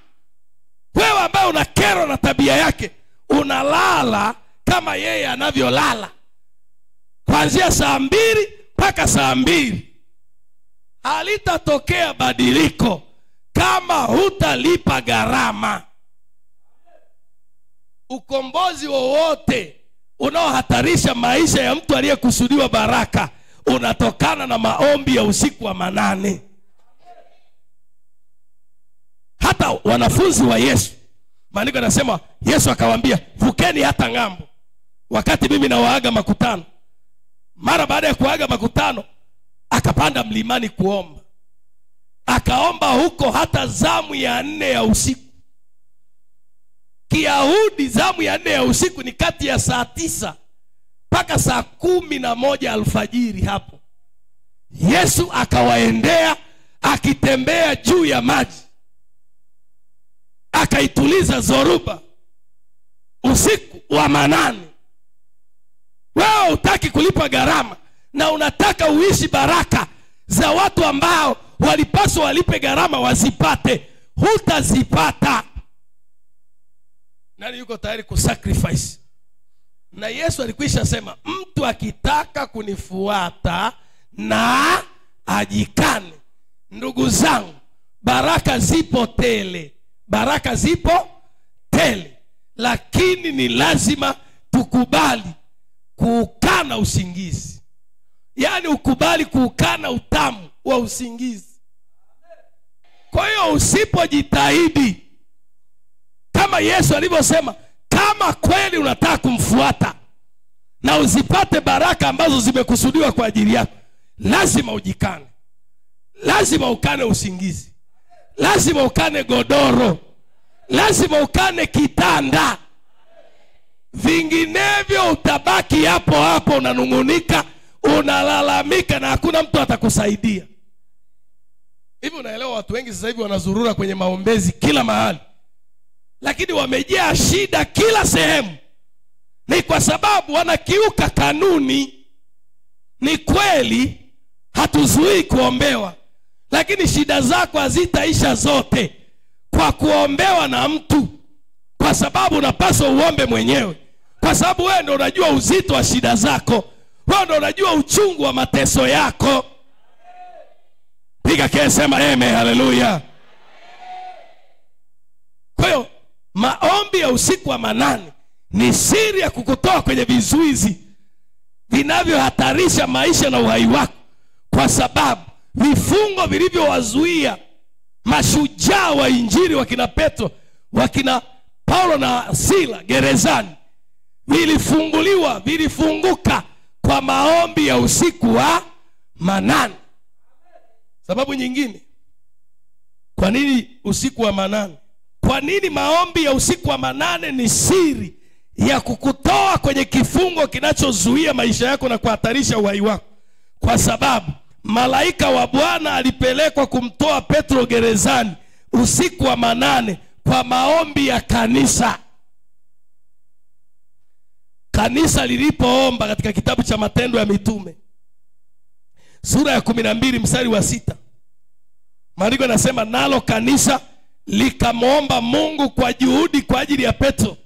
Wewe ambaye una kero na tabia yake, unalala kama yeye anavyolala. Kuanzia saa 2 mpaka saa 2. Halitatokea badiliko kama hutalipa gharama. Ukombozi wowote unaohatarisha maisha ya mtu aliyekusudiwa baraka unatokana na maombi ya usiku wa manane. Hata wanafunzi wa Yesu, maandiko yanasema Yesu akawaambia, vukeni hata ng'ambo, wakati mimi nawaaga makutano. Mara baada ya kuaga makutano, akapanda mlimani kuomba. Akaomba huko hata zamu ya 4 ya usiku. Kiyahudi zamu ya 4 ya usiku ni kati ya saa 9 mpaka saa 11 alfajiri hapo. Yesu akawaendea akitembea juu ya maji. Akaituliza zoruba usiku wa manane. Wewe hutaki kulipa gharama na unataka uishi baraka za watu ambao walipaswa walipe gharama wazipate. Hutazipata. Nani yuko tayari kusacrifice? Na Yesu alikwisha sema, mtu akitaka kunifuata na ajikane. Ndugu zangu, baraka zipo tele. Baraka zipo tele. Lakini ni lazima tukubali kuukana usingizi. Yaani ukubali kuukana utamu wa usingizi. Kwa hiyo usipojitahidi kama Yesu alivyosema, kama kweli unataka kumfuata na uzipate baraka ambazo zimekusudiwa kwa ajili yako, lazima ujikane. Lazima ukane usingizi. Lazima ukane godoro. Lazima ukane kitanda. Vinginevyo utabaki hapo hapo unanungunika, unalalamika na hakuna mtu atakusaidia. Hivi unaelewa watu wengi sasa hivi wanazurura kwenye maombezi kila mahali, lakini wamejaa shida kila sehemu. Ni kwa sababu wanakiuka kanuni. Ni kweli hatuzuii kuombewa, lakini shida zako hazitaisha zote kwa kuombewa na mtu, kwa sababu unapaswa uombe mwenyewe, kwa sababu wewe ndio unajua uzito wa shida zako. Wewe ndio unajua uchungu wa mateso yako. Piga kelele, sema amen, haleluya. Kwa hiyo maombi ya usiku wa manane ni siri ya kukutoa kwenye vizuizi vinavyohatarisha maisha na uhai wako, kwa sababu vifungo vilivyowazuia mashujaa wa injili wakina Petro, wakina Paulo na Sila gerezani, vilifunguka kwa maombi ya usiku wa manane. Sababu nyingine, kwa nini usiku wa manane? Kwa nini maombi ya usiku wa manane ni siri ya kukutoa kwenye kifungo kinachozuia maisha yako na kuhatarisha uhai wako. Kwa sababu malaika wa Bwana alipelekwa kumtoa Petro gerezani usiku wa manane kwa maombi ya kanisa. Kanisa lilipoomba katika kitabu cha Matendo ya Mitume sura ya 12 mstari wa 6. Maandiko yanasema nalo kanisa likamwomba Mungu kwa juhudi kwa ajili ya Petro.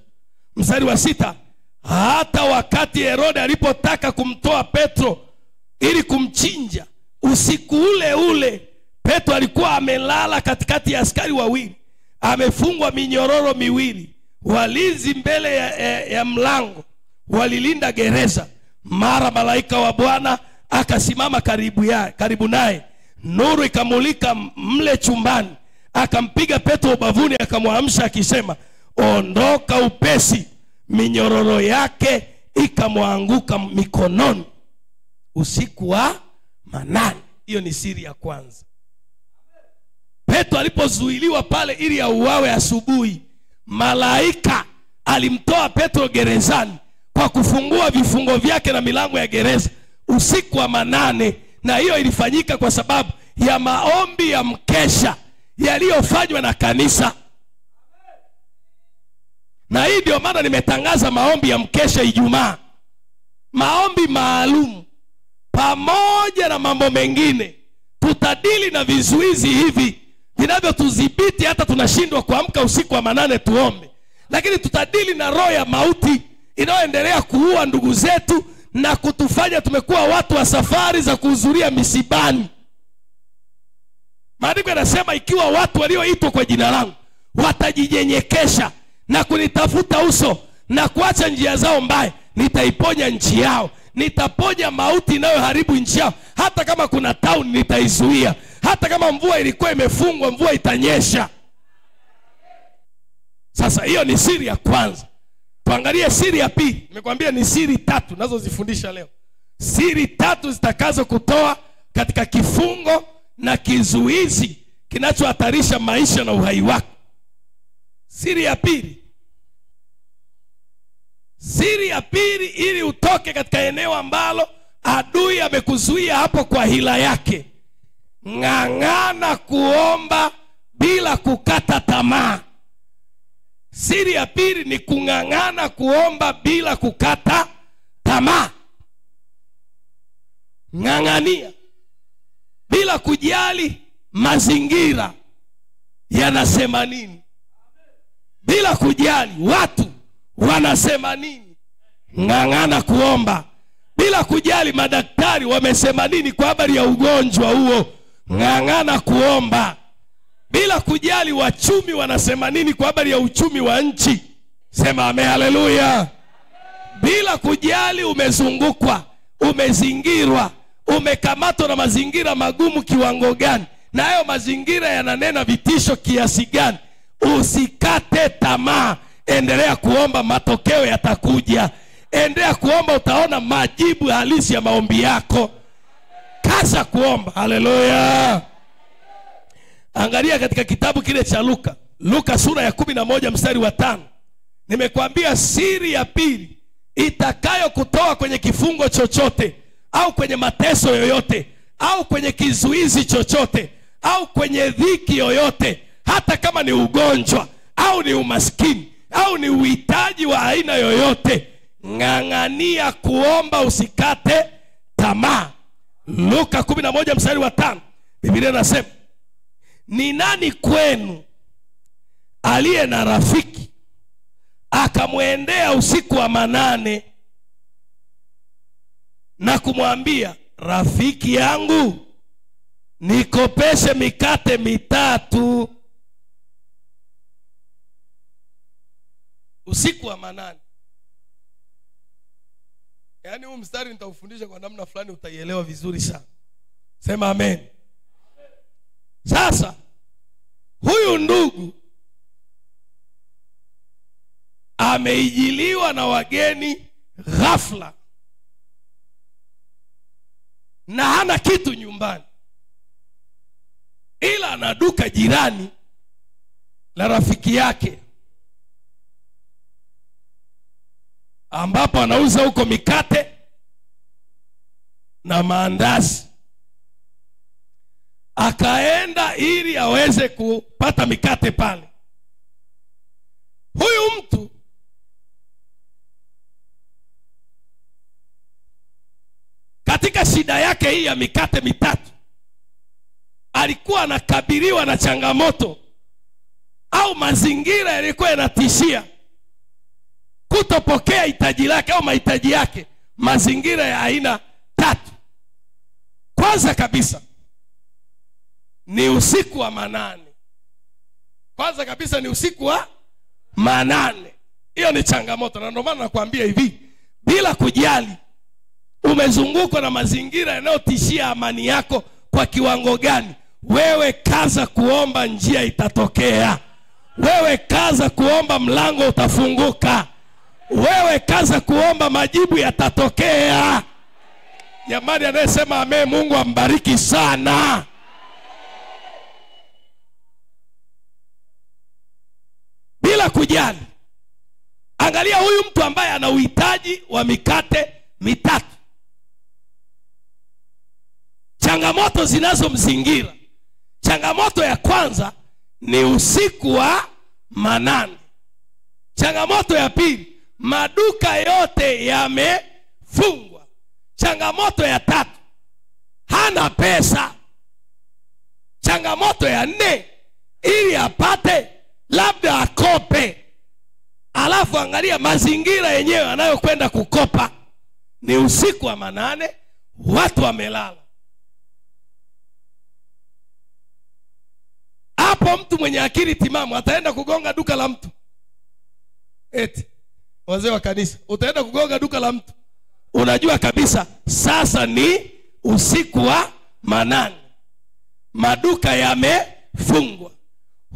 Mstari wa 6, hata wakati Herode alipotaka kumtoa Petro ili kumchinja, usiku ule ule Petro alikuwa amelala katikati ya askari wawili, amefungwa minyororo miwili. Walinzi mbele ya mlango walilinda gereza. Mara malaika wa Bwana akasimama karibu naye, nuru ikamulika mle chumbani, akampiga Petro ubavuni, akamwamsha akisema, ondoka upesi. Minyororo yake ikamwanguka mikononi. Usiku wa manane. Hiyo ni siri ya kwanza. Petro alipozuiliwa pale ili auawe asubuhi, malaika alimtoa Petro gerezani kwa kufungua vifungo vyake na milango ya gereza usiku wa manane. Na hiyo ilifanyika kwa sababu ya maombi ya mkesha yaliyofanywa na kanisa. Na hii ndio maana nimetangaza maombi ya mkesha Ijumaa. Maombi maalum. Pamoja na mambo mengine, tutadili na vizuizi hivi vinavyotudhibiti hata tunashindwa kuamka usiku wa manane tuombe. Lakini tutadili na roho ya mauti inayoendelea kuua ndugu zetu na kutufanya tumekuwa watu wa safari za kuhudhuria misibani. Maandiko yanasema ikiwa watu walioitwa kwa jina langu watajinyenyekesha na kunitafuta uso na kuacha njia zao mbaya, nitaiponya nchi yao. Nitaponya mauti inayoharibu nchi yao. Hata kama kuna town nitaizuia. Hata kama mvua ilikuwa imefungwa, mvua itanyesha. Sasa hiyo ni siri ya kwanza. Tuangalie siri ya pili. Nimekwambia ni siri 3 nazo zifundisha leo. Siri 3 zitakazo kutoa katika kifungo na kizuizi kinachohatarisha maisha na uhai wako. Siri ya pili. Siri ya pili, ili utoke katika eneo ambalo adui amekuzuia hapo kwa hila yake, ng'ang'ana kuomba bila kukata tamaa. Siri ya pili ni kung'ang'ana kuomba bila kukata tamaa. Ng'ang'ania bila kujali mazingira yanasema nini, bila kujali watu wanasema nini. Ng'ang'ana kuomba bila kujali madaktari wamesema nini kwa habari ya ugonjwa huo. Ng'ang'ana kuomba bila kujali wachumi wanasema nini kwa habari ya uchumi wa nchi. Sema amen, haleluya. Bila kujali umezungukwa, umezingirwa, umekamatwa na mazingira magumu kiwango gani, na hayo mazingira yananena vitisho kiasi gani, usikate tamaa. Endelea kuomba, matokeo yatakuja. Endelea kuomba, utaona majibu halisi ya maombi yako. Kaza kuomba. Haleluya. Angalia katika kitabu kile cha Luka sura ya 11 mstari wa 5. Nimekwambia siri ya pili itakayo kutoa kwenye kifungo chochote au kwenye mateso yoyote au kwenye kizuizi chochote au kwenye dhiki yoyote, hata kama ni ugonjwa au ni umaskini au ni uhitaji wa aina yoyote, ng'ang'ania kuomba, usikate tamaa. Luka 11 mstari wa 5. Biblia inasema, ni nani kwenu aliye na rafiki akamwendea usiku wa manane na kumwambia, rafiki yangu nikopeshe mikate 3? Usiku wa manane. Yaani huu mstari nitaufundisha kwa namna fulani, utaielewa vizuri sana. Sema amen. Sasa huyu ndugu ameijiliwa na wageni ghafla na hana kitu nyumbani, ila ana duka jirani la rafiki yake. ambapo anauza huko mikate na maandazi. Akaenda ili aweze kupata mikate pale. Huyu mtu katika shida yake hii ya mikate mitatu alikuwa anakabiliwa na changamoto au mazingira yalikuwa yanatishia kutopokea hitaji lake au mahitaji yake. Mazingira ya aina tatu. Kwanza kabisa ni usiku wa manane. Kwanza kabisa ni usiku wa manane. Hiyo ni changamoto, na ndio maana nakwambia hivi, bila kujali umezungukwa na mazingira yanayotishia amani yako kwa kiwango gani, wewe kaza kuomba, njia itatokea. Wewe kaza kuomba, mlango utafunguka. Wewe kaza kuomba, majibu yatatokea. Jamani, anayesema amen, Mungu ambariki sana. Bila kujali, angalia huyu mtu ambaye ana uhitaji wa mikate mitatu. Changamoto zinazomzingira. Changamoto ya kwanza ni usiku wa manane. Changamoto ya pili, maduka yote yamefungwa. Changamoto ya tatu, hana pesa. Changamoto ya nne, ili apate labda akope. Alafu angalia mazingira yenyewe anayokwenda kukopa. Ni usiku wa manane, watu wamelala. Hapo mtu mwenye akili timamu ataenda kugonga duka la mtu? Eti wazee wa kanisa, utaenda kugonga duka la mtu? Unajua kabisa sasa ni usiku wa manane, maduka yamefungwa,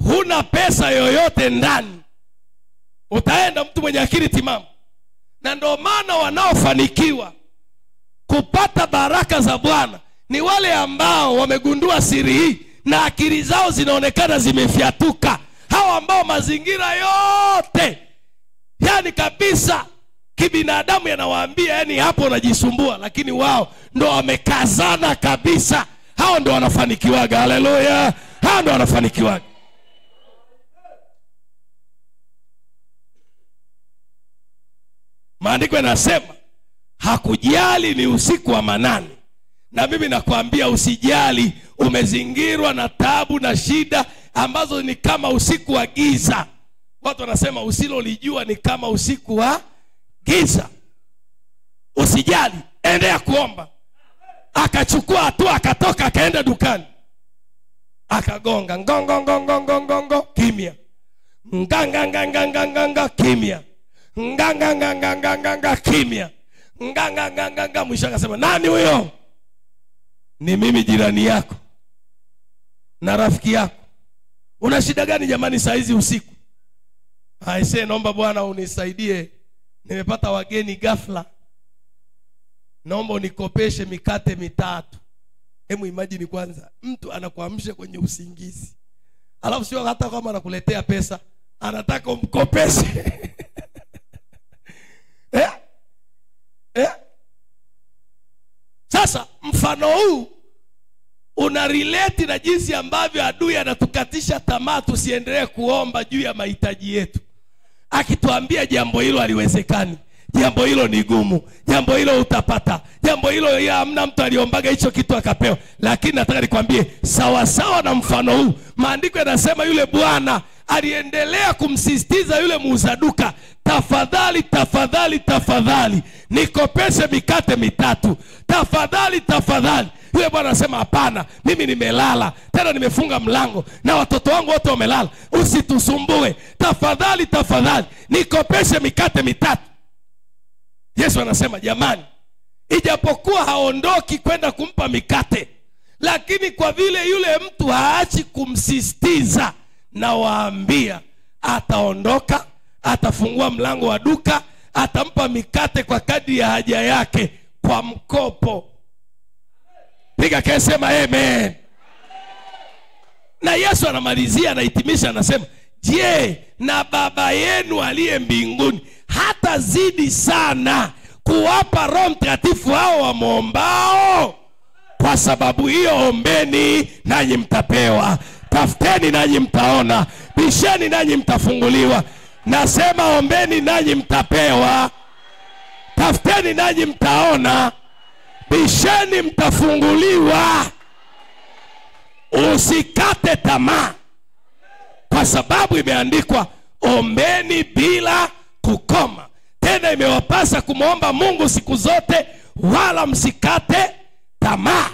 huna pesa yoyote ndani. Utaenda mtu mwenye akili timamu? Na ndio maana wanaofanikiwa kupata baraka za Bwana ni wale ambao wamegundua siri hii na akili zao zinaonekana zimefyatuka. Hao ambao mazingira yote yani kabisa kibinadamu yanawaambia yani hapo unajisumbua, lakini wao ndo wamekazana kabisa. Hao ndo wanafanikiwaga. Haleluya, hao ndo wanafanikiwaga. Maandiko yanasema hakujali ni usiku wa manane. Na mimi nakwambia usijali, umezingirwa na taabu na shida ambazo ni kama usiku wa giza. Watu wanasema usilolijua ni kama usiku wa giza. Usijali, endelea kuomba. Akachukua hatua, akatoka, akaenda dukani, akagonga ngongo ngongo ngongo ngongo, kimya. Nganga nganga nganga, kimya. Nganga nganga nganga, kimya. Nganga nganga, mwisho akasema, nani huyo? Ni mimi, jirani yako na rafiki yako. Una shida gani jamani saa hizi usiku? Aisee, naomba Bwana unisaidie, nimepata wageni ghafla, naomba unikopeshe mikate mitatu. Hebu imagine kwanza, mtu anakuamsha kwenye usingizi, alafu sio hata kama anakuletea pesa, anataka umkopeshe. Sasa mfano huu una relate na jinsi ambavyo adui anatukatisha tamaa tusiendelee kuomba juu ya mahitaji yetu, akituambia jambo hilo haliwezekani, jambo hilo ni gumu, jambo hilo utapata, jambo hilo ya hamna mtu aliombaga hicho kitu akapewa. Lakini nataka nikwambie, sawa sawa na mfano huu, maandiko yanasema yule bwana aliendelea kumsisitiza yule muuza duka, tafadhali tafadhali tafadhali nikopeshe mikate mitatu, tafadhali tafadhali. Yule bwana anasema, hapana, mimi nimelala, tena nimefunga mlango na watoto wangu wote wamelala, usitusumbue, tafadhali tafadhali nikopeshe mikate mitatu. Yesu anasema, jamani, ijapokuwa haondoki kwenda kumpa mikate, lakini kwa vile yule mtu haachi kumsisitiza, na waambia ataondoka, atafungua mlango wa duka, atampa mikate kwa kadri ya haja yake kwa mkopo. Piga kesema amen. Na Yesu anamalizia, anahitimisha, anasema, je, na Baba yenu aliye mbinguni hata zidi sana kuwapa Roho Mtakatifu hao wamwombao. Kwa sababu hiyo ombeni nanyi mtapewa, tafuteni nanyi mtaona, bisheni nanyi mtafunguliwa. Nasema ombeni nanyi mtapewa, tafuteni nanyi mtaona, bisheni mtafunguliwa. Usikate tamaa, kwa sababu imeandikwa ombeni bila kukoma. Tena imewapasa kumwomba Mungu siku zote, wala msikate tamaa.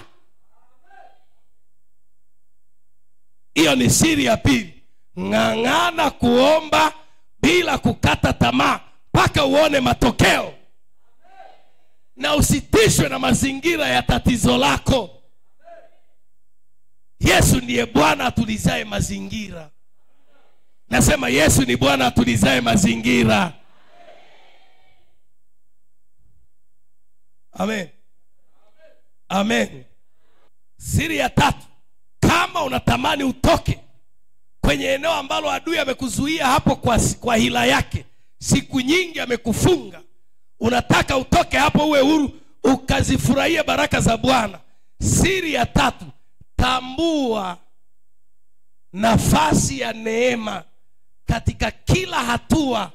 Hiyo ni siri ya pili. Ng'ang'ana kuomba bila kukata tamaa mpaka uone matokeo. Na usitishwe na mazingira ya tatizo lako. Yesu ndiye Bwana atulizaye mazingira. Nasema Yesu ni Bwana atulizaye mazingira. Amen. Amen. Siri ya tatu, kama unatamani utoke kwenye eneo ambalo adui amekuzuia hapo kwa hila yake, siku nyingi amekufunga, unataka utoke hapo uwe huru ukazifurahie baraka za Bwana. Siri ya tatu, tambua nafasi ya neema katika kila hatua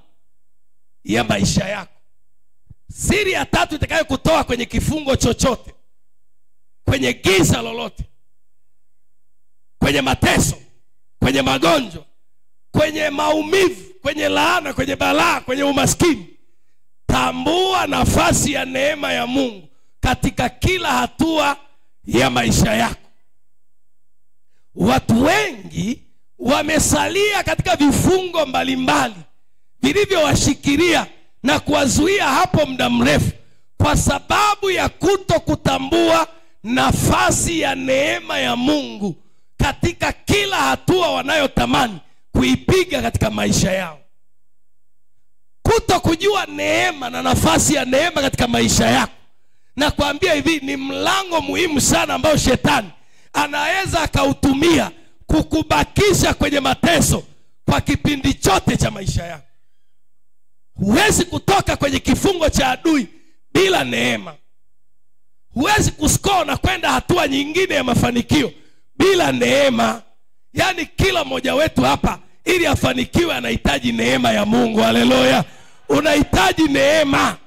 ya maisha yako. Siri ya tatu itakayo kutoa kwenye kifungo chochote, kwenye giza lolote, kwenye mateso, kwenye magonjwa, kwenye maumivu, kwenye laana, kwenye balaa, kwenye umaskini. Tambua nafasi ya neema ya Mungu katika kila hatua ya maisha yako. Watu wengi wamesalia katika vifungo mbalimbali vilivyowashikilia na kuwazuia hapo muda mrefu, kwa sababu ya kuto kutambua nafasi ya neema ya Mungu katika kila hatua wanayotamani kuipiga katika maisha yao. Kuto kujua neema na nafasi ya neema katika maisha yako, na kuambia hivi, ni mlango muhimu sana ambao shetani anaweza akautumia kukubakisha kwenye mateso kwa kipindi chote cha maisha yako. Huwezi kutoka kwenye kifungo cha adui bila neema. Huwezi kuskoa na kwenda hatua nyingine ya mafanikio bila neema. Yaani kila mmoja wetu hapa ili afanikiwe anahitaji neema ya Mungu. Haleluya. Unahitaji neema.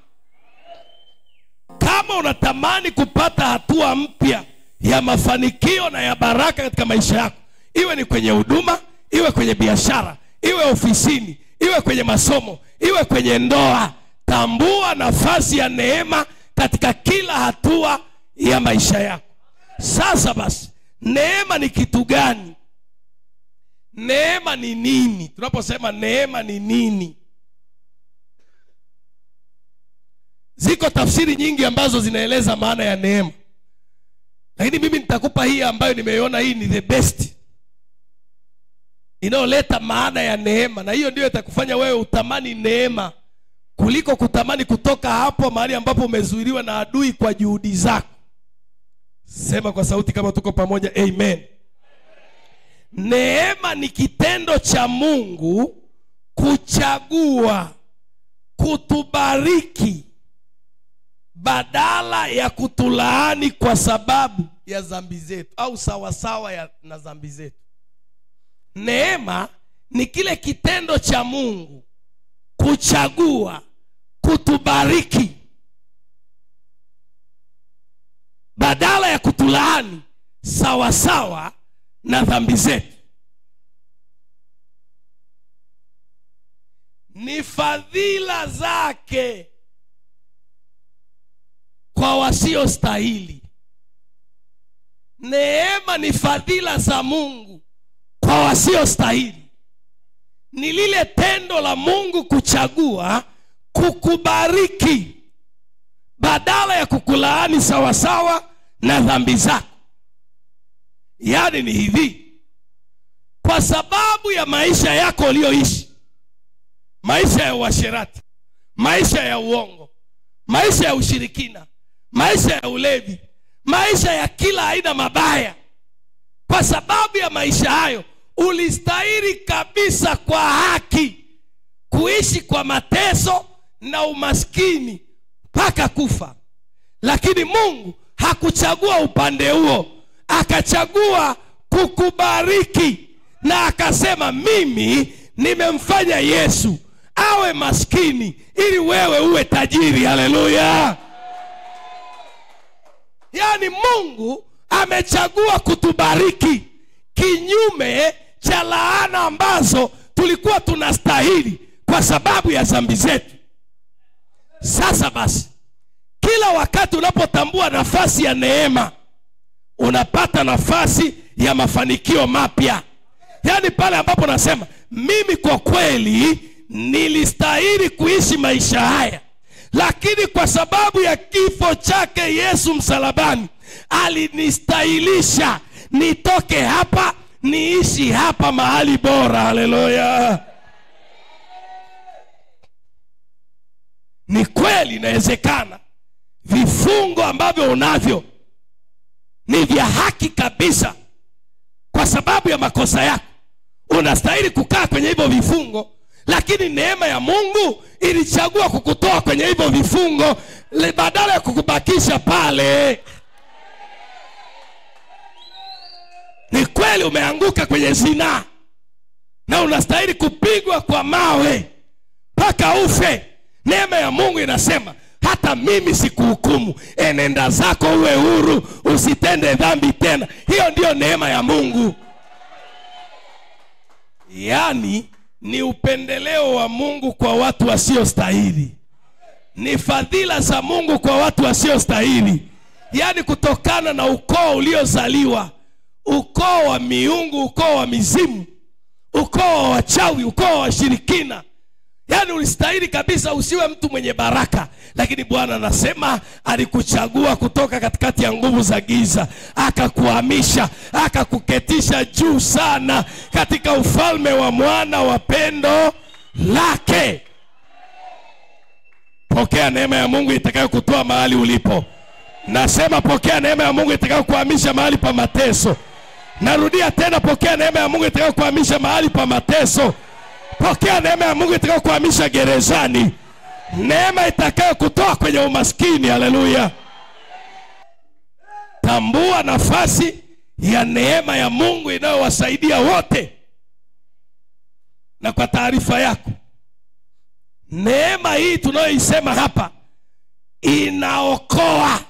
Kama unatamani kupata hatua mpya ya mafanikio na ya baraka katika maisha yako, iwe ni kwenye huduma, iwe kwenye biashara, iwe ofisini, iwe kwenye masomo, iwe kwenye ndoa, tambua nafasi ya neema katika kila hatua ya maisha yako. Sasa basi, neema ni kitu gani? Neema ni nini? Tunaposema neema ni nini, ziko tafsiri nyingi ambazo zinaeleza maana ya neema, lakini mimi nitakupa hii ambayo nimeiona hii ni the best, inayoleta maana ya neema, na hiyo ndio itakufanya wewe utamani neema kuliko kutamani kutoka hapo mahali ambapo umezuiliwa na adui kwa juhudi zako. Sema kwa sauti kama tuko pamoja, amen. Neema ni kitendo cha Mungu kuchagua kutubariki badala ya kutulaani kwa sababu ya dhambi zetu au sawasawa na dhambi zetu. Neema ni kile kitendo cha Mungu kuchagua kutubariki badala ya kutulaani sawasawa na dhambi zetu. Ni fadhila zake kwa wasiostahili. Neema ni fadhila za Mungu kwa wasiostahili. Ni lile tendo la Mungu kuchagua kukubariki badala ya kukulaani sawasawa na dhambi zako. Yaani ni hivi, kwa sababu ya maisha yako uliyoishi, maisha ya uasherati, maisha ya uongo, maisha ya ushirikina, maisha ya ulevi, maisha ya kila aina mabaya, kwa sababu ya maisha hayo ulistahili kabisa kwa haki kuishi kwa mateso na umaskini mpaka kufa. Lakini Mungu hakuchagua upande huo, akachagua kukubariki, na akasema mimi nimemfanya Yesu awe maskini ili wewe uwe tajiri. Haleluya! Yani Mungu amechagua kutubariki kinyume cha laana ambazo tulikuwa tunastahili kwa sababu ya dhambi zetu. Sasa basi, kila wakati unapotambua nafasi ya neema, unapata nafasi ya mafanikio mapya. Yani pale ambapo nasema mimi kwa kweli nilistahili kuishi maisha haya, lakini kwa sababu ya kifo chake Yesu msalabani alinistahilisha nitoke hapa niishi hapa mahali bora. Haleluya! Ni kweli inawezekana vifungo ambavyo unavyo ni vya haki kabisa. Kwa sababu ya makosa yako unastahili kukaa kwenye hivyo vifungo, lakini neema ya Mungu ilichagua kukutoa kwenye hivyo vifungo badala ya kukubakisha pale. Ni kweli umeanguka kwenye zina na unastahili kupigwa kwa mawe mpaka ufe. Neema ya Mungu inasema hata mimi sikuhukumu, enenda zako uwe huru, usitende dhambi tena. Hiyo ndio neema ya Mungu. Yani ni upendeleo wa Mungu kwa watu wasiostahili, ni fadhila za Mungu kwa watu wasiostahili. Yani kutokana na ukoo uliozaliwa, ukoo wa miungu, ukoo wa mizimu, ukoo wa wachawi, ukoo wa washirikina. Yani ulistahili kabisa usiwe mtu mwenye baraka, lakini Bwana anasema alikuchagua kutoka katikati ya nguvu za giza, akakuhamisha, akakuketisha juu sana katika ufalme wa mwana wa pendo lake. Pokea neema ya Mungu itakayo kutoa mahali ulipo. Nasema pokea neema ya Mungu itakayo kuhamisha mahali pa mateso. Narudia tena, pokea neema ya Mungu itakayo kuhamisha mahali pa mateso. Pokea neema ya Mungu itakayo kuhamisha gerezani. Neema itakayo kutoa kwenye umaskini. Haleluya! Tambua nafasi ya neema ya Mungu inayowasaidia wote. Na kwa taarifa yako, neema hii tunayoisema hapa inaokoa.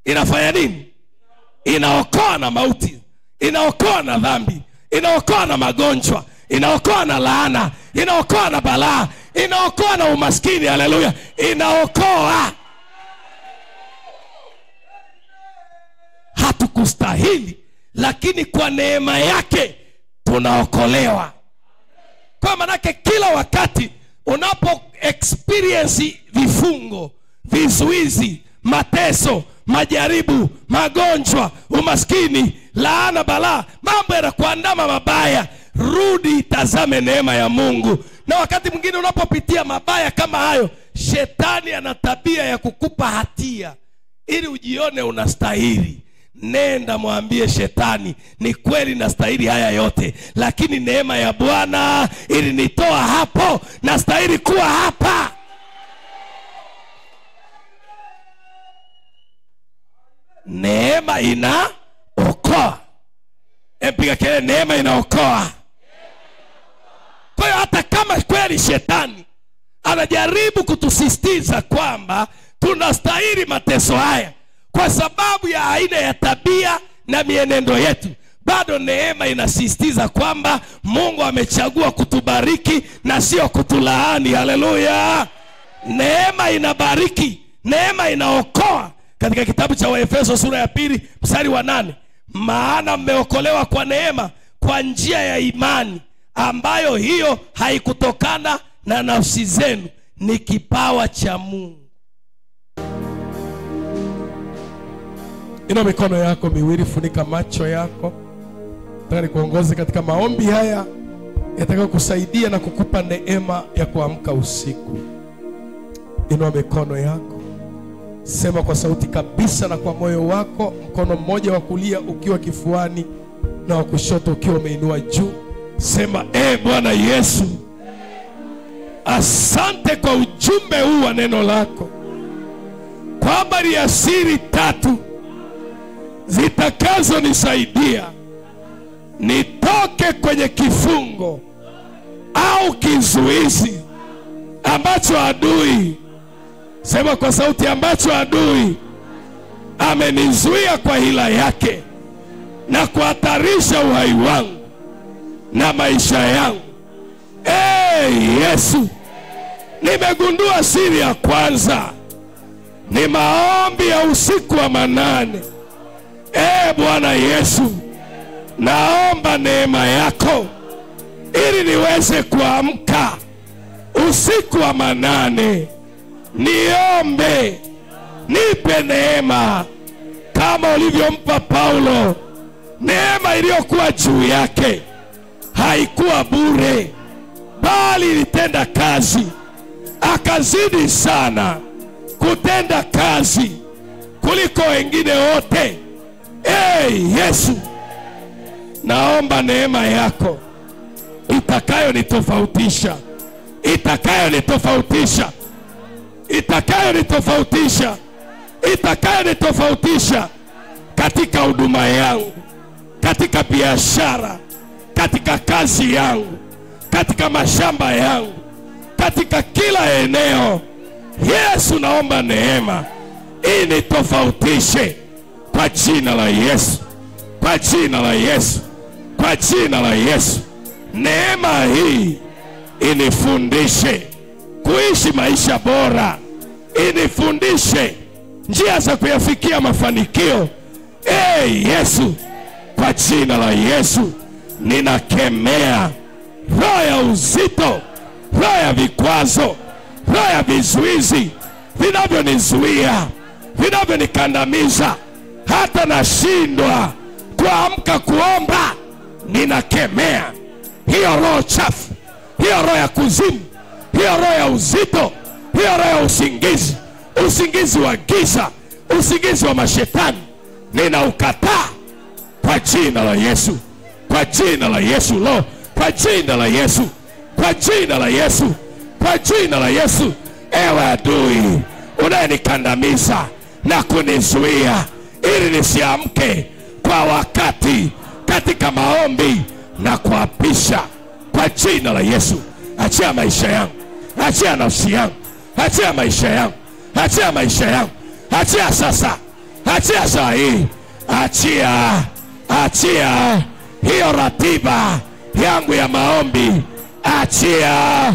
Inafanya nini? Inaokoa na mauti, inaokoa na dhambi, inaokoa na magonjwa, inaokoa na laana, inaokoa na balaa, inaokoa na umaskini. Haleluya! Inaokoa. Hatukustahili, lakini kwa neema yake tunaokolewa. Kwa manake kila wakati unapo experience vifungo, vizuizi, mateso, majaribu, magonjwa, umaskini, laana, balaa, mambo yanakuandama mabaya, rudi tazame neema ya Mungu. Na wakati mwingine unapopitia mabaya kama hayo, shetani ana tabia ya kukupa hatia ili ujione unastahili. Nenda mwambie shetani, ni kweli nastahili haya yote, lakini neema ya Bwana ilinitoa hapo, nastahili kuwa hapa. Neema inaokoa. Piga kelele, neema inaokoa. Kwa hiyo hata kama kweli shetani anajaribu kutusisitiza kwamba tunastahili mateso haya kwa sababu ya aina ya tabia na mienendo yetu, bado neema inasisitiza kwamba Mungu amechagua kutubariki na sio kutulaani. Haleluya! Neema inabariki, neema inaokoa. Katika kitabu cha Waefeso sura ya 2 mstari wa 8, maana mmeokolewa kwa neema kwa njia ya imani, ambayo hiyo haikutokana na nafsi zenu, ni kipawa cha Mungu. Ina mikono yako miwili, funika macho yako. Nataka nikuongoze katika maombi haya yatakayo kusaidia na kukupa neema ya kuamka usiku. Inua mikono yako, sema kwa sauti kabisa na kwa moyo wako, mkono mmoja wa kulia ukiwa kifuani na wa kushoto ukiwa umeinua juu. Sema, Bwana Yesu, Asante kwa ujumbe huu wa neno lako, kwa habari ya siri 3 zitakazo nisaidia nitoke kwenye kifungo au kizuizi ambacho adui, sema kwa sauti, ambacho adui amenizuia kwa hila yake na kuhatarisha uhai wangu na maisha yangu. Yesu, nimegundua siri ya kwanza ni maombi ya usiku wa manane. Bwana Yesu, naomba neema yako ili niweze kuamka usiku wa manane. Niombe, nipe neema kama ulivyompa Paulo. Neema iliyokuwa juu yake haikuwa bure, bali ilitenda kazi, akazidi sana kutenda kazi kuliko wengine wote. Yesu, naomba neema yako itakayonitofautisha, itakayonitofautisha, itakayonitofautisha, itakayonitofautisha katika huduma yangu, katika biashara, katika kazi yangu, katika mashamba yangu, katika kila eneo. Yesu, naomba neema initofautishe kwa jina la Yesu, kwa jina la Yesu, kwa jina la Yesu. Neema hii inifundishe kuishi maisha bora, inifundishe njia za kuyafikia mafanikio. Yesu, kwa jina la Yesu, ninakemea roho ya uzito, roho ya vikwazo, roho ya vizuizi vinavyonizuia, vinavyonikandamiza, hata nashindwa kuamka kuomba. Ninakemea hiyo roho chafu, hiyo roho ya kuzimu, hiyo roho ya uzito, hiyo roho ya usingizi, usingizi wa giza, usingizi wa mashetani. Ninaukataa kwa jina la Yesu, kwa jina la Yesu, lo, kwa jina la Yesu, kwa jina la Yesu, kwa jina la Yesu. Ewe adui unayenikandamiza na kunizuia ili nisiamke kwa wakati katika maombi na kuapisha, kwa jina la Yesu, achia maisha yangu, achia nafsi yangu, achia maisha yangu, achia maisha yangu, achia sasa, achia saa hii, achia, achia hiyo ratiba yangu ya maombi, achia